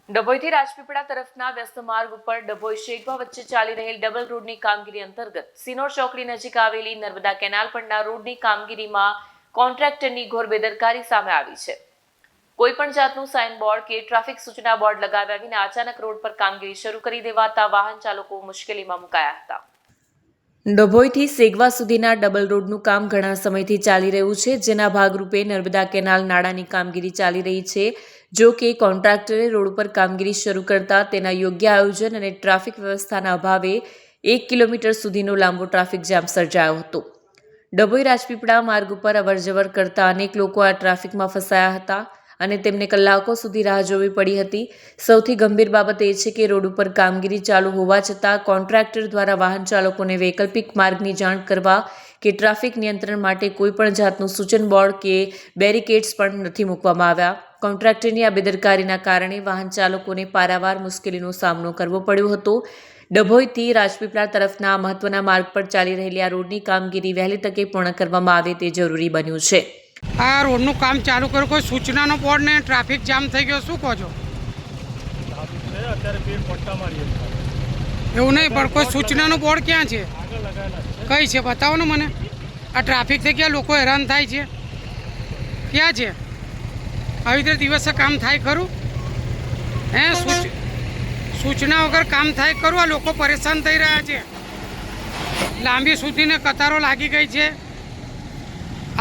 ડભોઈથી રાજપીપળા તરફના વ્યસ્ત માર્ગ ઉપર ડભોઈ શેખવા વચ્ચે ચાલી રહેલ ડબલ રોડની કામગીરી અંતર્ગત સિનોર ચોકડી નજીક આવેલી નર્મદા કેનાલ પરના રોડની કામગીરીમાં કોન્ટ્રાક્ટરની ઘોર બેદરકારી સામે આવી છે। કોઈપણ જાતનું સાઇનબોર્ડ કે ટ્રાફિક સૂચના બોર્ડ લગાવ્યા વિના અચાનક રોડ પર કામગીરી શરૂ કરી દેવાતા વાહન ચાલકો મુશ્કેલીમાં મુકાયા હતા। ડભોઈથી સેગવા સુધીના ડબલ રોડનું કામ ઘણા સમયથી ચાલી રહ્યું છે, જેના ભાગરૂપે નર્મદા કેનાલ નાળાની કામગીરી ચાલી રહી છે। જો કે કોન્ટ્રાક્ટરે રોડ પર કામગીરી શરૂ કરતા તેના યોગ્ય આયોજન અને ટ્રાફિક વ્યવસ્થાના અભાવે 1 કિલોમીટર સુધીનો લાંબો ટ્રાફિક જામ સર્જાયો હતો। ડભોઈ રાજપીપળા માર્ગ ઉપર અવરજવર કરતા અનેક લોકો આ ટ્રાફિકમાં ફસાયા હતા અને તેમને કલાકો સુધી રાહ જોવી પડી હતી। સૌથી ગંભીર બાબત એ છે કે રોડ ઉપર કામગીરી ચાલુ હોવા છતાં કોન્ટ્રાક્ટર દ્વારા વાહન ચાલકોને વૈકલ્પિક માર્ગની જાણ કરવા કે ટ્રાફિક નિયંત્રણ માટે કોઈપણ જાતનું સૂચન બોર્ડ કે બેરિકેડ્સ પણ નથી મૂકવામાં આવ્યા। કોન્ટ્રાક્ટરની આ બેદરકારીના કારણે વાહન ચાલકોને પારાવાર મુશ્કેલીનો સામનો કરવો પડ્યો હતો। ડભોઈથી રાજપીપળા તરફના મહત્વના માર્ગ પર ચાલી રહેલી આ રોડની કામગીરી વહેલી તકે પૂર્ણ કરવામાં આવે તે જરૂરી બન્યું છે। આ રોડનું કામ ચાલુ કર્યું, કોઈ સૂચનાનો બોર્ડ ને ટ્રાફિક જામ થઈ ગયો, શું કહો છો? એવું નહીં, પણ કોઈ સૂચનાનો બોર્ડ ક્યાં છે? કઈ છે બતાવો ને મને। આ ટ્રાફિક થઈ ગયા, લોકો હેરાન થાય છે, ક્યાં છે? આવી રીતે દિવસે કામ થાય ખરું? હે, સૂચના વગર કામ થાય ખરું? આ લોકો પરેશાન થઈ રહ્યા છે, લાંબી સુધીને કતારો લાગી ગઈ છે,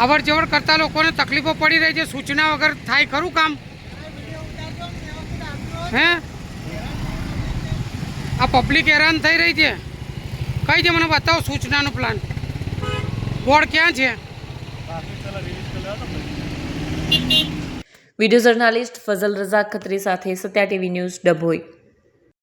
અવર જવર કરતા લોકોને તકલીફો પડી રહી છે, સૂચના વગર થાય ખરું કામ? હે, આ પબ્લિક હેરાન થઈ રહી છે, કઈ છે મને બતાવો સૂચનાનો પ્લાન, બોર્ડ ક્યાં છે? વિડીયો જર્નાલિસ્ટ ફઝલ રઝા ખત્રી સાથે સત્યા ટીવી ન્યૂઝ ડભોઈ।